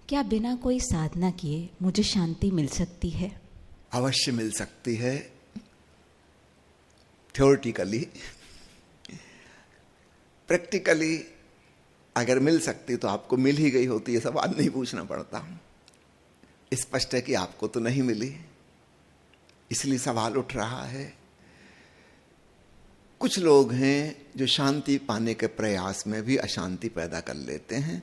क्या बिना कोई साधना किए मुझे शांति मिल सकती है? अवश्य मिल सकती है, थ्योरेटिकली। प्रैक्टिकली अगर मिल सकती तो आपको मिल ही गई होती, ये सवाल नहीं पूछना पड़ता। स्पष्ट है कि आपको तो नहीं मिली, इसलिए सवाल उठ रहा है। कुछ लोग हैं जो शांति पाने के प्रयास में भी अशांति पैदा कर लेते हैं।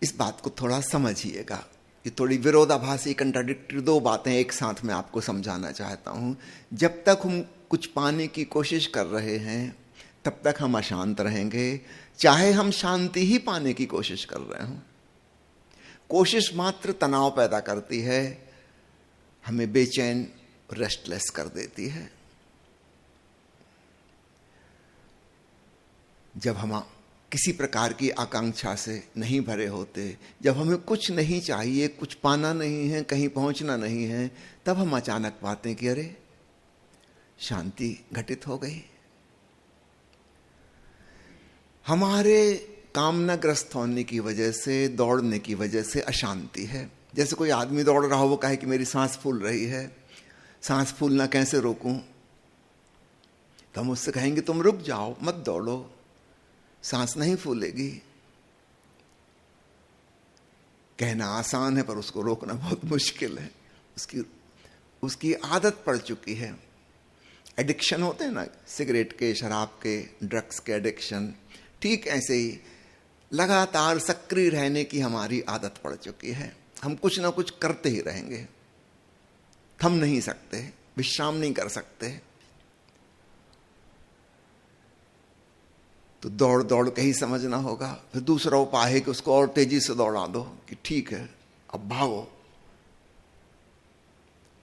इस बात को थोड़ा समझिएगा। ये थोड़ी विरोधाभासी, कंट्राडिक्टरी दो बातें एक साथ में आपको समझाना चाहता हूं। जब तक हम कुछ पाने की कोशिश कर रहे हैं तब तक हम अशांत रहेंगे, चाहे हम शांति ही पाने की कोशिश कर रहे हों। कोशिश मात्र तनाव पैदा करती है, हमें बेचैन, रेस्टलेस कर देती है। जब हम किसी प्रकार की आकांक्षा से नहीं भरे होते, जब हमें कुछ नहीं चाहिए, कुछ पाना नहीं है, कहीं पहुंचना नहीं है, तब हम अचानक पाते हैं कि अरे शांति घटित हो गई। हमारे कामनाग्रस्त होने की वजह से, दौड़ने की वजह से अशांति है। जैसे कोई आदमी दौड़ रहा हो, वो कहे कि मेरी सांस फूल रही है, सांस फूलना कैसे रोकूं? तो हम उससे कहेंगे तुम रुक जाओ, मत दौड़ो, सांस नहीं फूलेगी। कहना आसान है पर उसको रोकना बहुत मुश्किल है। उसकी आदत पड़ चुकी है। एडिक्शन होते हैं ना, सिगरेट के, शराब के, ड्रग्स के एडिक्शन, ठीक ऐसे ही लगातार सक्रिय रहने की हमारी आदत पड़ चुकी है। हम कुछ ना कुछ करते ही रहेंगे, थम नहीं सकते, विश्राम नहीं कर सकते। तो दौड़ दौड़ के ही समझना होगा। फिर दूसरा उपाय है कि उसको और तेजी से दौड़ा दो कि ठीक है अब भागो,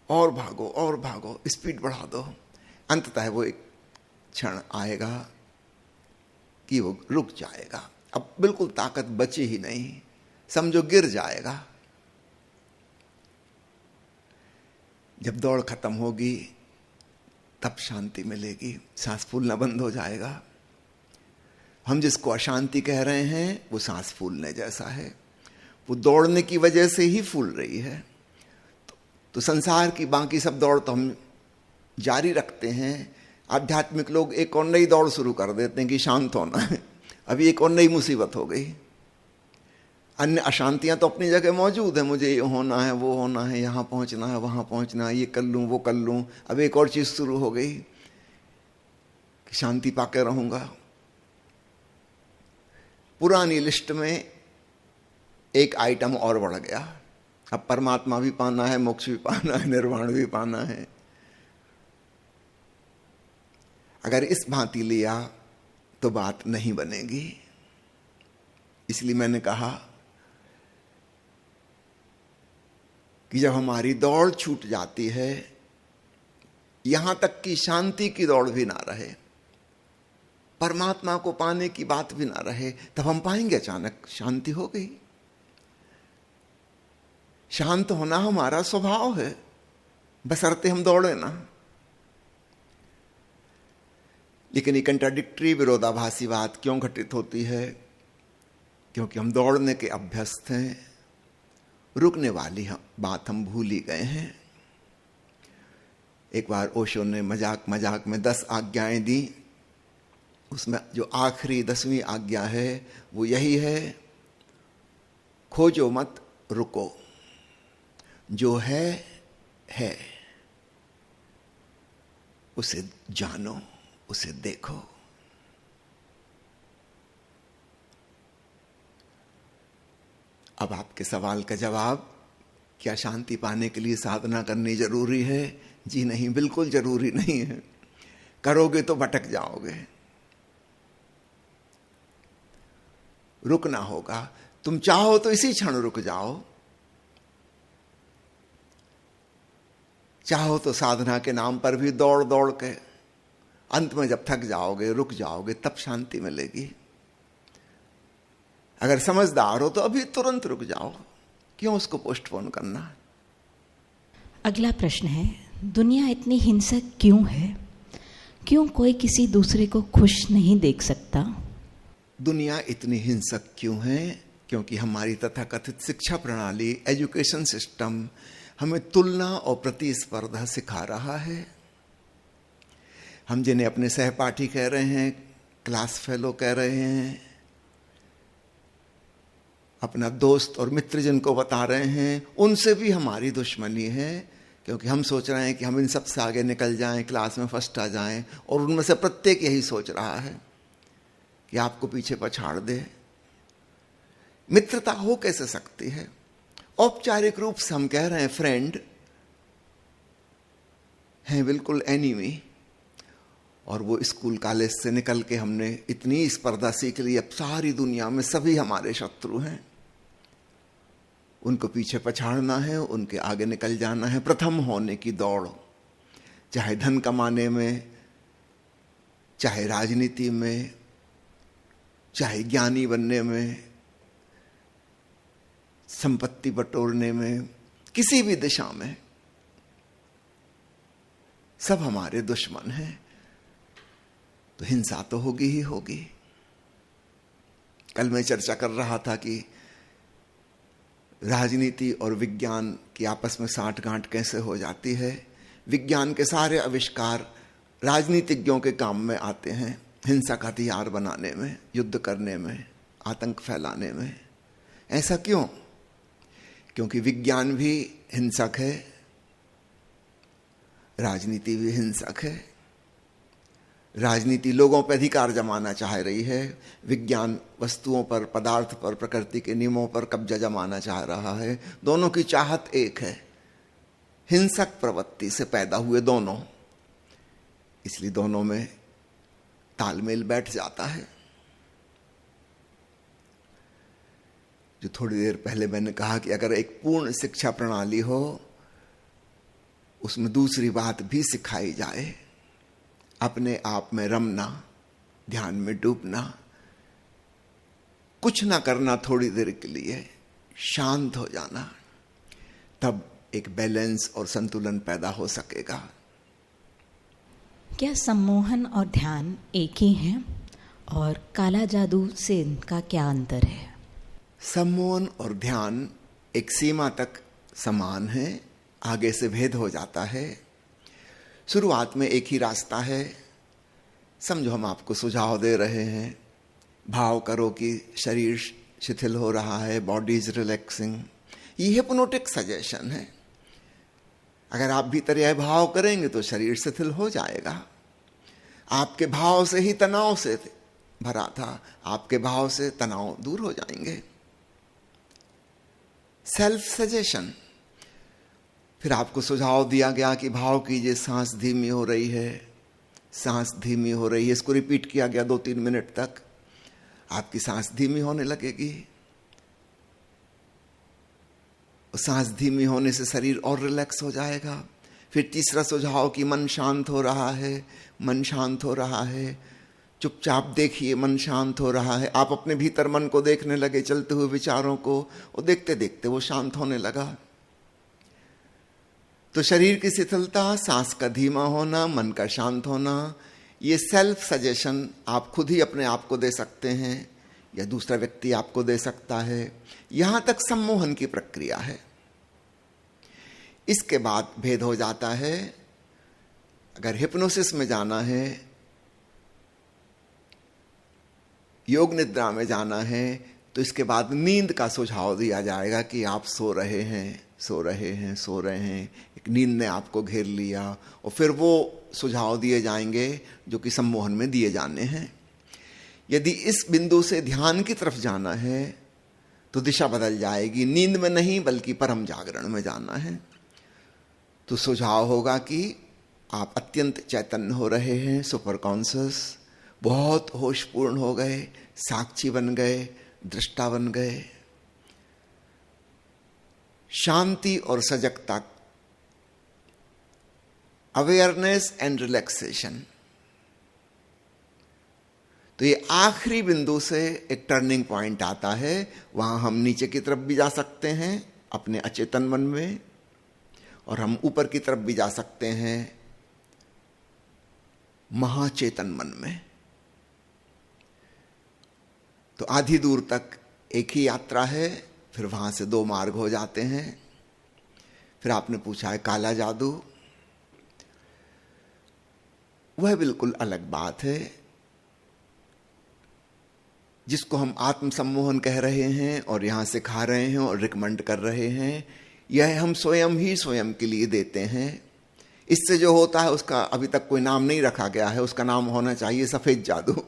और भागो और भागो, स्पीड बढ़ा दो। अंततः वो एक क्षण आएगा कि वो रुक जाएगा। अब बिल्कुल ताकत बची ही नहीं, समझो गिर जाएगा। जब दौड़ खत्म होगी तब शांति मिलेगी, सांस फूलना बंद हो जाएगा। हम जिसको अशांति कह रहे हैं वो सांस फूलने जैसा है, वो दौड़ने की वजह से ही फूल रही है। तो संसार की बाकी सब दौड़ तो हम जारी रखते हैं। आध्यात्मिक लोग एक और नई दौड़ शुरू कर देते हैं कि शांत होना है, अभी एक और नई मुसीबत हो गई। अन्य अशांतियां तो अपनी जगह मौजूद है, मुझे ये होना है, वो होना है, यहाँ पहुँचना है, वहाँ पहुँचना है, ये कर लूँ, वो कर लूँ। अब एक और चीज़ शुरू हो गई कि शांति पाके रहूँगा। पुरानी लिस्ट में एक आइटम और बढ़ गया। अब परमात्मा भी पाना है, मोक्ष भी पाना है, निर्वाण भी पाना है। अगर इस भांति लिया तो बात नहीं बनेगी। इसलिए मैंने कहा कि जब हमारी दौड़ छूट जाती है, यहां तक कि शांति की दौड़ भी ना रहे, परमात्मा को पाने की बात भी ना रहे, तब हम पाएंगे अचानक शांति हो गई। शांत होना हमारा स्वभाव है, बशर्ते हम दौड़े ना। लेकिन ये कंट्राडिक्टरी, विरोधाभासी बात क्यों घटित होती है? क्योंकि हम दौड़ने के अभ्यस्त हैं, रुकने वाली बात हम भूल ही गए हैं। एक बार ओशो ने मजाक मजाक में 10 आज्ञाएं दी। उसमें जो आखिरी 10वीं आज्ञा है वो यही है, खोजो मत, रुको, जो है उसे जानो, उसे देखो। अब आपके सवाल का जवाब, क्या शांति पाने के लिए साधना करनी जरूरी है? जी नहीं, बिल्कुल जरूरी नहीं है। करोगे तो भटक जाओगे। रुकना होगा। तुम चाहो तो इसी क्षण रुक जाओ, चाहो तो साधना के नाम पर भी दौड़ दौड़ के अंत में जब थक जाओगे, रुक जाओगे, तब शांति मिलेगी। अगर समझदार हो तो अभी तुरंत रुक जाओ, क्यों उसको पोस्टपोन करना? अगला प्रश्न है, दुनिया इतनी हिंसक क्यों है? क्यों कोई किसी दूसरे को खुश नहीं देख सकता? दुनिया इतनी हिंसक क्यों है? क्योंकि हमारी तथाकथित शिक्षा प्रणाली, एजुकेशन सिस्टम हमें तुलना और प्रतिस्पर्धा सिखा रहा है। हम जिन्हें अपने सहपाठी कह रहे हैं, क्लास फेलो कह रहे हैं, अपना दोस्त और मित्र जिनको बता रहे हैं, उनसे भी हमारी दुश्मनी है, क्योंकि हम सोच रहे हैं कि हम इन सबसे आगे निकल जाएं, क्लास में फर्स्ट आ जाएं, और उनमें से प्रत्येक यही सोच रहा है कि आपको पीछे पछाड़ दे। मित्रता हो कैसे सकती है? औपचारिक रूप से हम कह रहे हैं फ्रेंड, हैं बिल्कुल एनिमी। और वो स्कूल कॉलेज से निकल के हमने इतनी स्पर्धा सीख ली, अब सारी दुनिया में सभी हमारे शत्रु हैं। उनको पीछे पछाड़ना है, उनके आगे निकल जाना है, प्रथम होने की दौड़, चाहे धन कमाने में, चाहे राजनीति में, चाहे ज्ञानी बनने में, संपत्ति बटोरने में, किसी भी दिशा में, सब हमारे दुश्मन हैं। तो हिंसा तो होगी ही होगी। कल मैं चर्चा कर रहा था कि राजनीति और विज्ञान की आपस में साठगांठ कैसे हो जाती है। विज्ञान के सारे आविष्कार राजनीतिज्ञों के काम में आते हैं, हिंसा का हथियार बनाने में, युद्ध करने में, आतंक फैलाने में। ऐसा क्यों? क्योंकि विज्ञान भी हिंसक है, राजनीति भी हिंसक है। राजनीति लोगों पर अधिकार जमाना चाह रही है, विज्ञान वस्तुओं पर, पदार्थ पर, प्रकृति के नियमों पर कब्जा जमाना चाह रहा है। दोनों की चाहत एक है, हिंसक प्रवृत्ति से पैदा हुए दोनों, इसलिए दोनों में तालमेल बैठ जाता है। जो थोड़ी देर पहले मैंने कहा कि अगर एक पूर्ण शिक्षा प्रणाली हो, उसमें दूसरी बात भी सिखाई जाए, अपने आप में रमना, ध्यान में डूबना, कुछ ना करना थोड़ी देर के लिए, शांत हो जाना, तब एक बैलेंस और संतुलन पैदा हो सकेगा। क्या सम्मोहन और ध्यान एक ही हैं? और काला जादू से इनका क्या अंतर है? सम्मोहन और ध्यान एक सीमा तक समान है, आगे से भेद हो जाता है। शुरुआत में एक ही रास्ता है। समझो हम आपको सुझाव दे रहे हैं, भाव करो कि शरीर शिथिल हो रहा है, बॉडी इज रिलैक्सिंग। ये हिप्नोटिक सजेशन है। अगर आप भीतर यह भाव करेंगे तो शरीर शिथिल हो जाएगा। आपके भाव से ही तनाव से भरा था, आपके भाव से तनाव दूर हो जाएंगे। Self suggestion. फिर आपको सुझाव दिया गया कि भाव कीजिए, सांस धीमी हो रही है, सांस धीमी हो रही है। इसको रिपीट किया गया 2-3 मिनट तक। आपकी सांस धीमी होने लगेगी। सांस धीमी होने से शरीर और रिलैक्स हो जाएगा। फिर तीसरा सुझाव कि मन शांत हो रहा है, मन शांत हो रहा है, चुपचाप देखिए मन शांत हो रहा है। आप अपने भीतर मन को देखने लगे, चलते हुए विचारों को, और देखते देखते वो शांत होने लगा। तो शरीर की शिथिलता, सांस का धीमा होना, मन का शांत होना, ये सेल्फ सजेशन आप खुद ही अपने आप को दे सकते हैं या दूसरा व्यक्ति आपको दे सकता है। यहां तक सम्मोहन की प्रक्रिया है। इसके बाद भेद हो जाता है। अगर हिप्नोसिस में जाना है, योग निद्रा में जाना है, तो इसके बाद नींद का सुझाव दिया जाएगा कि आप सो रहे हैं, सो रहे हैं, सो रहे हैं। एक नींद ने आपको घेर लिया, और फिर वो सुझाव दिए जाएंगे जो कि सम्मोहन में दिए जाने हैं। यदि इस बिंदु से ध्यान की तरफ जाना है तो दिशा बदल जाएगी। नींद में नहीं बल्कि परम जागरण में जाना है। तो सुझाव होगा कि आप अत्यंत चैतन्य हो रहे हैं, सुपर कॉन्शियस, बहुत होशपूर्ण हो गए, साक्षी बन गए, दृष्टा बन गए। शांति और सजगता, अवेयरनेस एंड रिलैक्सेशन। तो ये आखिरी बिंदु से एक टर्निंग पॉइंट आता है। वहां हम नीचे की तरफ भी जा सकते हैं अपने अचेतन मन में, और हम ऊपर की तरफ भी जा सकते हैं महाचेतन मन में। तो आधी दूर तक एक ही यात्रा है, फिर वहां से 2 मार्ग हो जाते हैं। फिर आपने पूछा है काला जादू, वह बिल्कुल अलग बात है। जिसको हम आत्म सम्मोहन कह रहे हैं और यहां से खा रहे हैं और रिकमेंड कर रहे हैं, यह हम स्वयं ही स्वयं के लिए देते हैं। इससे जो होता है उसका अभी तक कोई नाम नहीं रखा गया है, उसका नाम होना चाहिए सफेद जादू।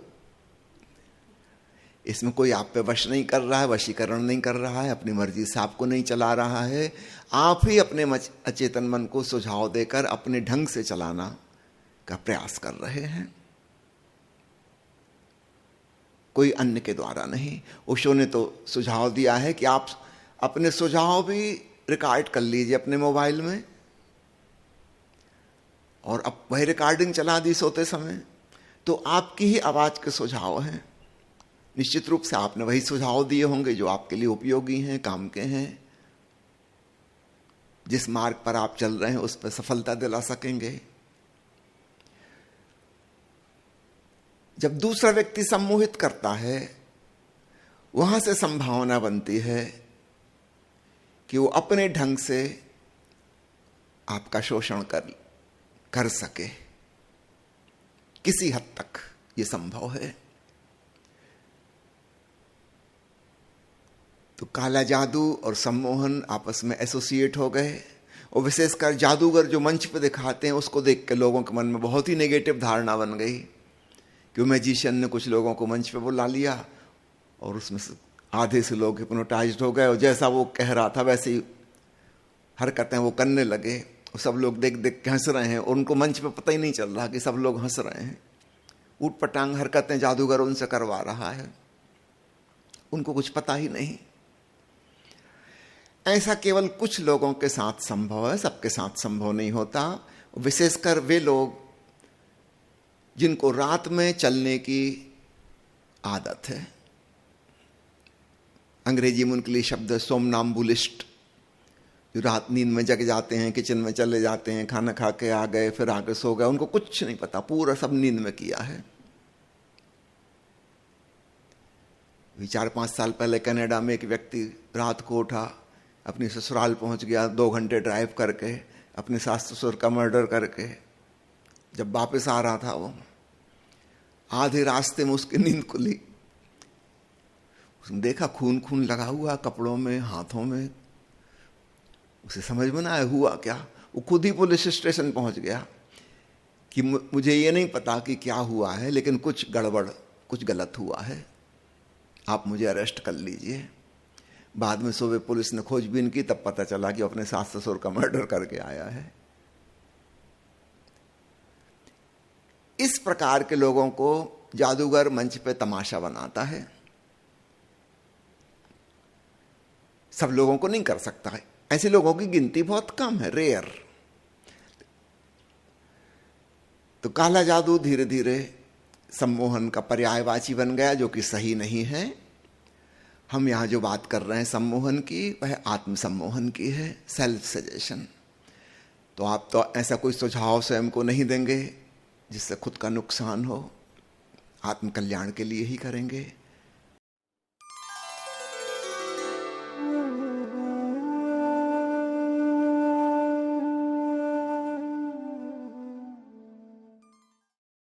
इसमें कोई आप पे वश नहीं कर रहा है, वशीकरण नहीं कर रहा है, अपनी मर्जी से आपको नहीं चला रहा है। आप ही अपने अचेतन मन को सुझाव देकर अपने ढंग से चलाना का प्रयास कर रहे हैं, कोई अन्य के द्वारा नहीं। ओशो ने तो सुझाव दिया है कि आप अपने सुझाव भी रिकॉर्ड कर लीजिए अपने मोबाइल में, और अब वही रिकॉर्डिंग चला दी सोते समय, तो आपकी ही आवाज के सुझाव हैं। निश्चित रूप से आपने वही सुझाव दिए होंगे जो आपके लिए उपयोगी हैं, काम के हैं। जिस मार्ग पर आप चल रहे हैं उस पर सफलता दिला सकेंगे। जब दूसरा व्यक्ति सम्मोहित करता है, वहां से संभावना बनती है कि वो अपने ढंग से आपका शोषण कर सके। किसी हद तक ये संभव है। तो काला जादू और सम्मोहन आपस में एसोसिएट हो गए, और विशेषकर जादूगर जो मंच पे दिखाते हैं उसको देख के लोगों के मन में बहुत ही नेगेटिव धारणा बन गई कि मैजिशियन ने कुछ लोगों को मंच पे बुला लिया और उसमें से आधे से लोग हिप्नोटाइज्ड हो गए, और जैसा वो कह रहा था वैसे ही हरकतें वो करने लगे, और सब लोग देख देख के हंस रहे हैं, और उनको मंच पे पता ही नहीं चल रहा कि सब लोग हंस रहे हैं। ऊट पटांग हरकतें जादूगर उनसे करवा रहा है, उनको कुछ पता ही नहीं। ऐसा केवल कुछ लोगों के साथ संभव है, सबके साथ संभव नहीं होता। विशेषकर वे लोग जिनको रात में चलने की आदत है। अंग्रेजी में उनके लिए शब्द है सोमनाम्बुलिस्ट, जो रात नींद में जग जाते हैं, किचन में चले जाते हैं, खाना खा के आ गए, फिर आके सो गए, उनको कुछ नहीं पता, पूरा सब नींद में किया है। 4-5 साल पहले कनाडा में एक व्यक्ति रात को उठा, अपनी ससुराल पहुंच गया, 2 घंटे ड्राइव करके, अपने सास ससुर का मर्डर करके। जब वापस आ रहा था वो, आधे रास्ते में उसकी नींद खुली। उसने देखा खून खून लगा हुआ कपड़ों में, हाथों में। उसे समझ में ना आया हुआ क्या। वो खुद ही पुलिस स्टेशन पहुंच गया कि मुझे ये नहीं पता कि क्या हुआ है, लेकिन कुछ गड़बड़, कुछ गलत हुआ है, आप मुझे अरेस्ट कर लीजिए। बाद में सुबह पुलिस ने खोजबीन की, तब पता चला कि अपने सास ससुर का मर्डर करके आया है। इस प्रकार के लोगों को जादूगर मंच पे तमाशा बनाता है। सब लोगों को नहीं कर सकता है, ऐसे लोगों की गिनती बहुत कम है, रेयर। तो काला जादू धीरे धीरे सम्मोहन का पर्यायवाची बन गया, जो कि सही नहीं है। हम यहां जो बात कर रहे हैं सम्मोहन की, वह आत्म सम्मोहन की है, सेल्फ सजेशन। तो आप तो ऐसा कोई सुझाव स्वयं को नहीं देंगे जिससे खुद का नुकसान हो, आत्म कल्याण के लिए ही करेंगे।